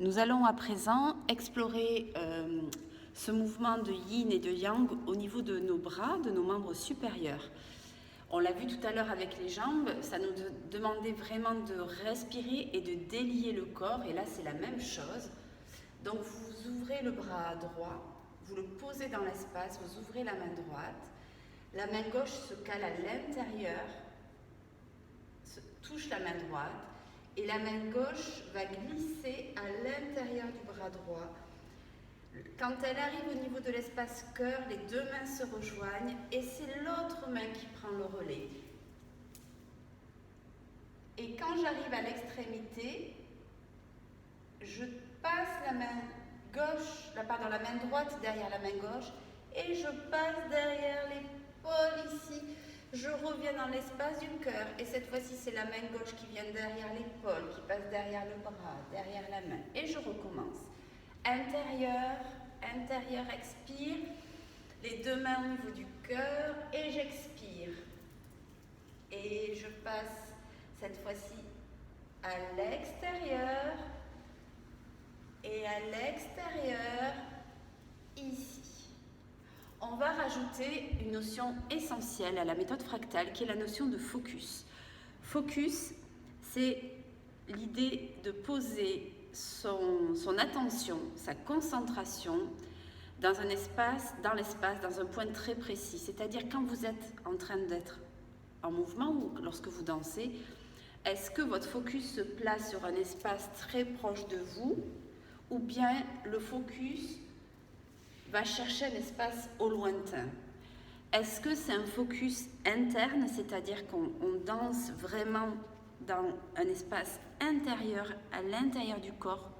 Nous allons à présent explorer ce mouvement de yin et de yang au niveau de nos bras, de nos membres supérieurs. On l'a vu tout à l'heure avec les jambes, ça nous demandait vraiment de respirer et de délier le corps, et là c'est la même chose. Donc vous ouvrez le bras droit, vous le posez dans l'espace, vous ouvrez la main droite, la main gauche se cale à l'intérieur, touche la main droite, et la main gauche va glisser à l'intérieur du bras droit. Quand elle arrive au niveau de l'espace cœur, les deux mains se rejoignent et c'est l'autre main qui prend le relais. Et quand j'arrive à l'extrémité, je passe la main gauche, la main droite derrière la main gauche et je passe derrière l'épaule ici. Je reviens dans l'espace du cœur et cette fois-ci c'est la main gauche qui vient derrière l'épaule, qui passe derrière le bras, derrière la main. Et je recommence. Intérieur, intérieur, expire. Les deux mains au niveau du cœur et j'expire. Et je passe cette fois-ci à l'extérieur et à l'extérieur ici. On va rajouter une notion essentielle à la méthode fractale qui est la notion de focus. Focus, c'est l'idée de poser son attention, sa concentration dans un espace, dans l'espace, dans un point très précis. C'est-à-dire quand vous êtes en train d'être en mouvement ou lorsque vous dansez, est-ce que votre focus se place sur un espace très proche de vous ou bien le focus va chercher un espace au lointain? Est-ce que c'est un focus interne, c'est-à-dire qu'on danse vraiment dans un espace intérieur, à l'intérieur du corps,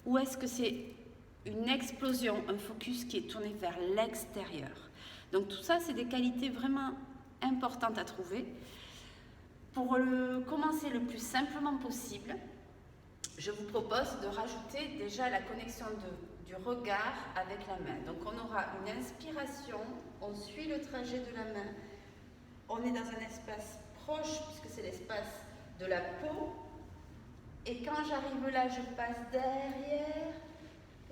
ou est-ce que c'est une explosion, un focus qui est tourné vers l'extérieur? Donc tout ça, c'est des qualités vraiment importantes à trouver. Pour commencer le plus simplement possible, je vous propose de rajouter déjà la connexion du regard avec la main. Donc on aura une inspiration, on suit le trajet de la main, on est dans un espace proche puisque c'est l'espace de la peau, et quand j'arrive là, je passe derrière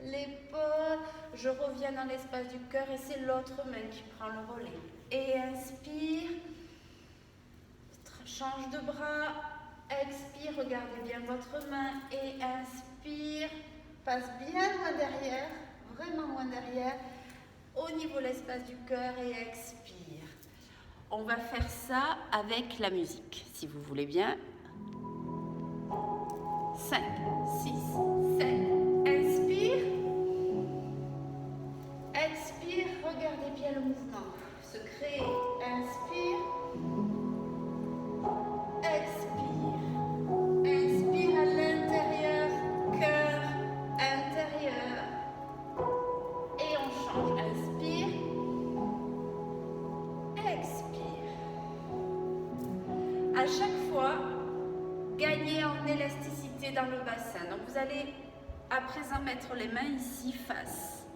l'épaule, je reviens dans l'espace du cœur et c'est l'autre main qui prend le relais. Et inspire, change de bras, expire, regardez bien votre main et inspire, passe bien loin derrière, vraiment loin derrière, au niveau de l'espace du cœur et expire. On va faire ça avec la musique, si vous voulez bien. 5, 6, 7, inspire, expire, regardez bien le mouvement, se créer, inspire, expire, inspire à l'intérieur, cœur, intérieur, et on change, inspire, expire. À chaque fois, gagnez en élasticité dans le bassin. Donc vous allez à présent mettre les mains ici face.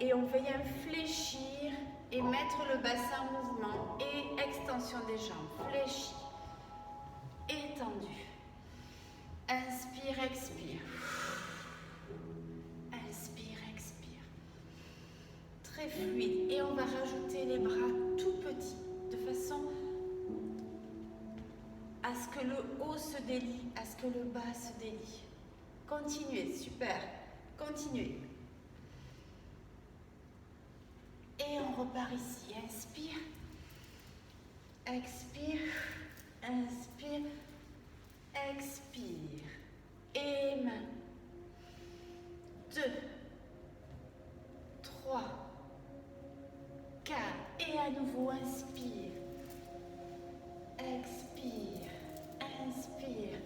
Et on va bien fléchir et mettre le bassin en mouvement et extension des jambes. Fléchi, étendu. Inspire, expire. Inspire, expire. Très fluide. Et on va rajouter les bras tout petits de façon à ce que le haut se délie, à ce que le bas se délie. Continuez, super. Continuez. Et on repart ici. Inspire. Expire. Inspire. Expire. Et main. 2, 3, 4. Et à nouveau, inspire. Expire. Inspire.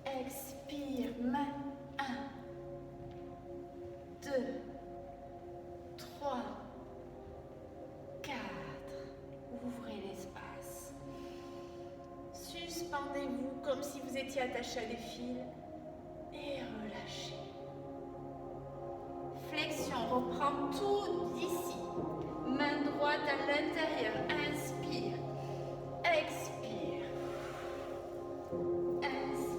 Expire. Main. 1, 2, 3, 4. Ouvrez l'espace. Suspendez-vous comme si vous étiez attaché à des fils et relâchez. Flexion, reprend tout d'ici. Main droite à l'intérieur. Inspire. Expire. Inspire.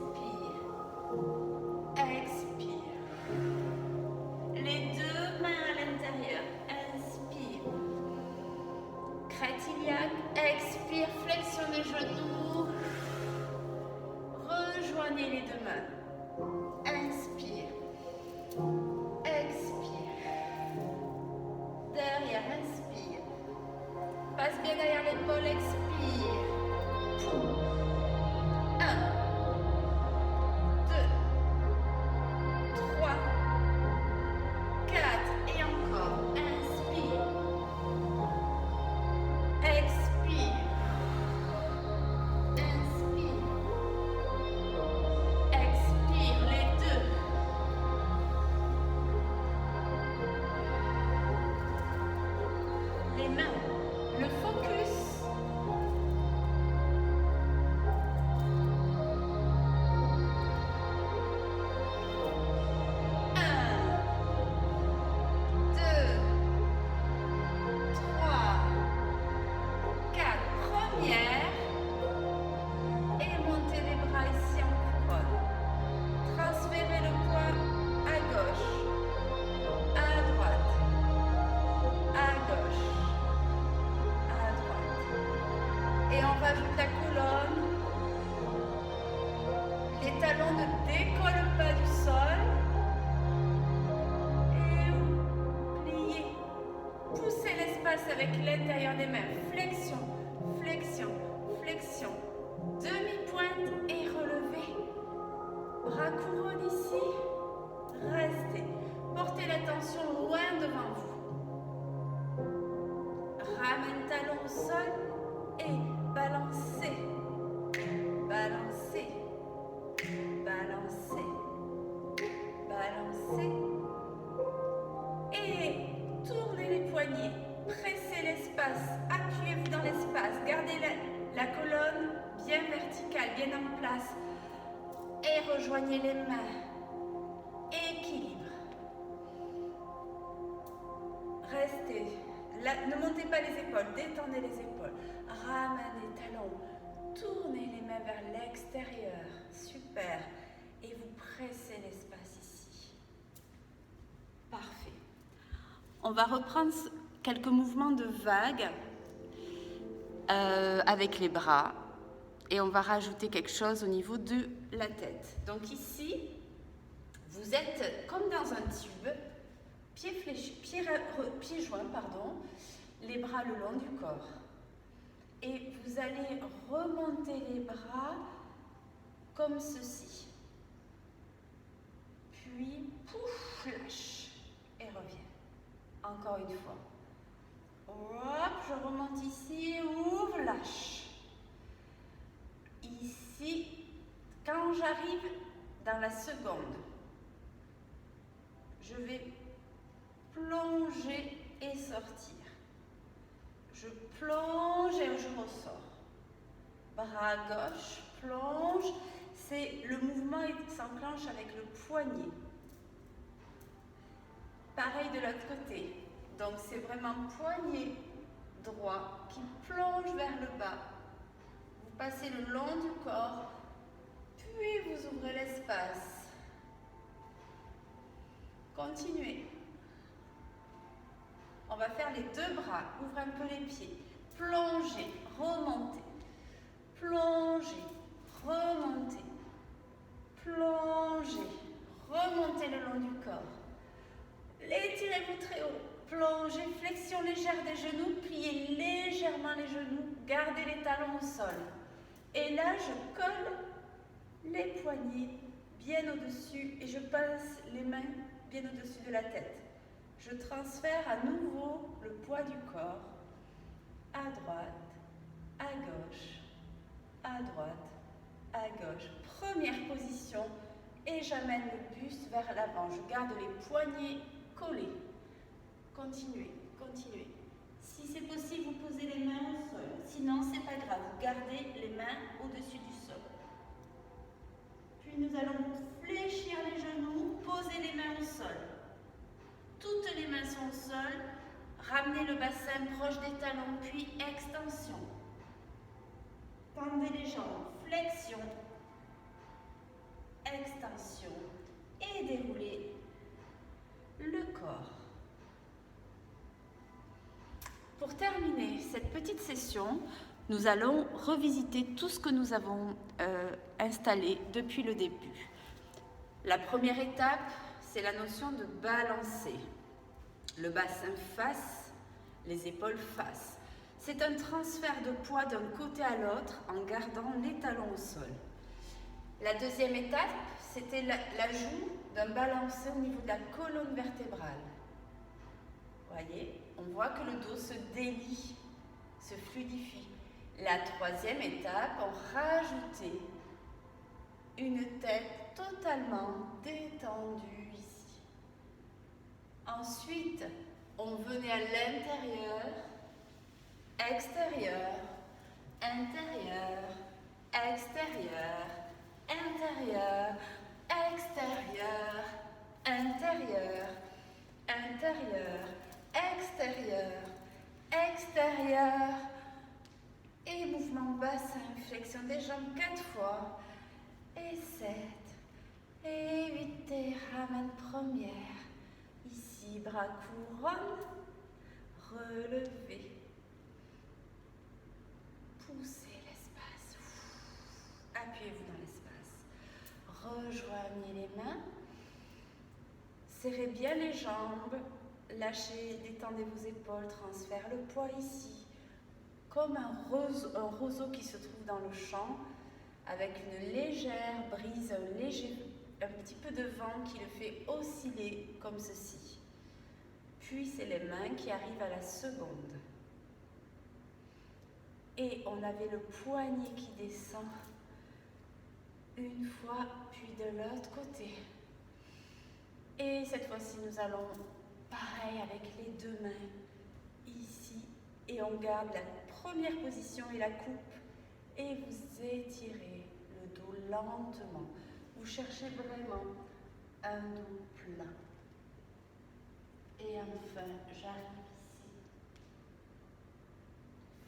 rejoignez les deux mains. Inspire. Expire. Derrière, inspire. Passe bien derrière l'épaule, expire. 1, 2, 3, 4. Et encore. Inspire. Expire. Inspire. Expire. Les deux. Les mains. Le focus. Et on rajoute la colonne. Les talons ne décollent pas du sol. Et pliez. Poussez l'espace avec l'intérieur des mains. Flexion, flexion, flexion. Demi-pointe et relevez. Bras couronne ici. Restez. Portez l'attention loin devant vous. Ramène talon au sol et balancez. Balancez. Balancez. Balancez. Et tournez les poignets. Pressez l'espace. Appuyez-vous dans l'espace. Gardez la colonne bien verticale, bien en place. Et rejoignez les mains. Équilibre. Restez. Là, ne montez pas les épaules, détendez les épaules. Ramenez talons. Tournez les mains vers l'extérieur. Super. Et vous pressez l'espace ici. Parfait. On va reprendre quelques mouvements de vague avec les bras. Et on va rajouter quelque chose au niveau de la tête. Donc ici, vous êtes comme dans un tube, pieds joints, pardon, les bras le long du corps. Et vous allez remonter les bras comme ceci. Puis, pouf, lâche et reviens. Encore une fois. Hop, je remonte ici, ouvre, lâche. Ici, quand j'arrive dans la seconde, je vais plonger et sortir. Je plonge et je ressors. Bras gauche, plonge. Le mouvement s'enclenche avec le poignet. Pareil de l'autre côté. Donc c'est vraiment poignet droit qui plonge vers le bas. Vous passez le long du corps, puis vous ouvrez l'espace. Continuez. On va faire les deux bras. Ouvrez un peu les pieds. Plongez, remontez. Plongez, remontez. Plongez, remontez le long du corps. Étirez-vous très haut. Plongez, flexion légère des genoux. Pliez légèrement les genoux. Gardez les talons au sol. Et là, je colle les poignets bien au-dessus et je passe les mains bien au-dessus de la tête. Je transfère à nouveau le poids du corps à droite, à gauche, à droite, à gauche. Première position et j'amène le buste vers l'avant. Je garde les poignets collés. Continuez, continuez. Si c'est possible, vous posez les mains au sol. Sinon, c'est pas grave. Vous gardez les mains au-dessus du sol. Puis nous allons fléchir les genoux, poser les mains au sol. Toutes les mains sont au sol. Ramenez le bassin proche des talons, puis extension. Tendez les jambes, flexion, extension et déroulez le corps. Pour terminer cette petite session, nous allons revisiter tout ce que nous avons installé depuis le début. La première étape, c'est la notion de balancer. Le bassin face, les épaules face. C'est un transfert de poids d'un côté à l'autre en gardant les talons au sol. La deuxième étape, c'était l'ajout d'un balancé au niveau de la colonne vertébrale. Voyez, on voit que le dos se délie, se fluidifie. La troisième étape, on rajoutait une tête totalement détendue ici. Ensuite, on venait à l'intérieur, extérieur, intérieur, extérieur, intérieur, extérieur, intérieur, intérieur, extérieur, extérieur. Et mouvement bassin, flexion des jambes 4 fois. Et 7. Et 8. Et ramène première. Ici, bras couronne. Relevez. Poussez l'espace. Appuyez-vous dans l'espace. Rejoignez les mains. Serrez bien les jambes. Lâchez, détendez vos épaules. Transfère le poids ici. Comme un roseau qui se trouve dans le champ, avec une légère brise, un petit peu de vent qui le fait osciller comme ceci. Puis c'est les mains qui arrivent à la seconde. Et on avait le poignet qui descend une fois, puis de l'autre côté. Et cette fois-ci, nous allons, pareil, avec les deux mains, ici, et on garde la première position et la coupe, et vous étirez le dos lentement. Vous cherchez vraiment un dos plat. Et enfin, j'arrive ici.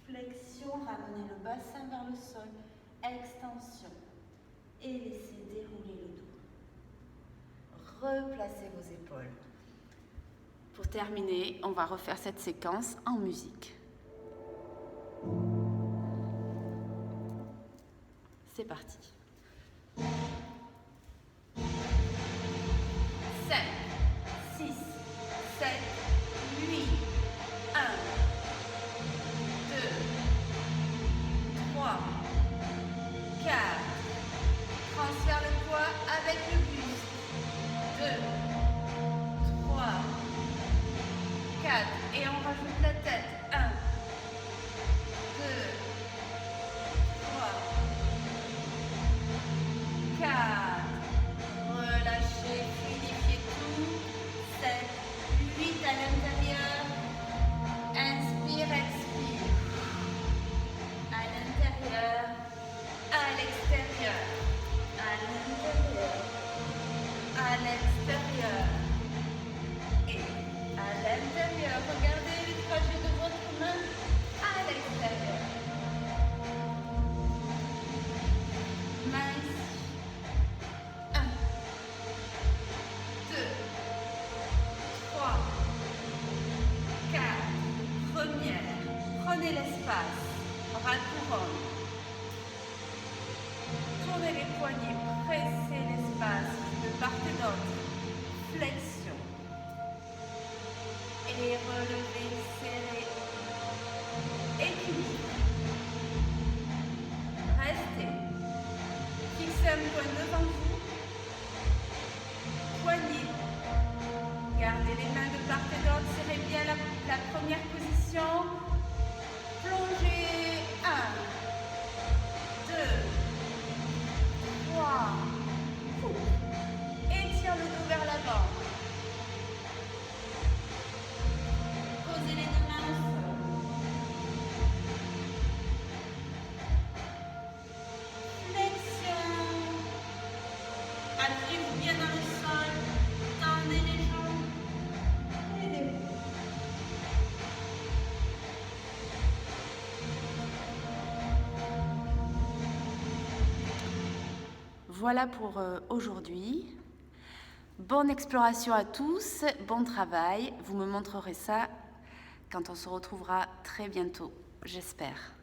Flexion, ramenez le bassin vers le sol, extension, et laissez dérouler le dos. Replacez vos épaules. Pour terminer, on va refaire cette séquence en musique. C'est parti. 5, 6, 7, 8, 1, 2, 3, 4. Transfère le poids avec le buste. 2, 3, 4. Et on rajoute la tête. 1, 2, 3, 4. Relâchez, fluidifiez tout. 7, 8 à l'intérieur. Inspire, expire. À l'intérieur, à l'extérieur. À l'intérieur, à l'extérieur. Et à l'intérieur, regardez le trajet de votre main à l'extérieur. Main ici. 1, 2, 3, 4. Première. Prenez l'espace. Bras couronne. Tournez les poignets. Pressez l'espace de part et d'autre. Flexion. Et relevez, serrez. Équilibre. Restez. Fixez un point devant vous. Poignée. Gardez les mains de part et d'autre. Serrez bien la première position. Plongez. 1, 2, 3. Étire le dos vers l'avant. Posez les deux mains au sol. Flexion. Appuyez-vous bien dans le sol. Tendez les jambes. Aidez-vous. Voilà pour aujourd'hui. Bonne exploration à tous, bon travail. Vous me montrerez ça quand on se retrouvera très bientôt, j'espère.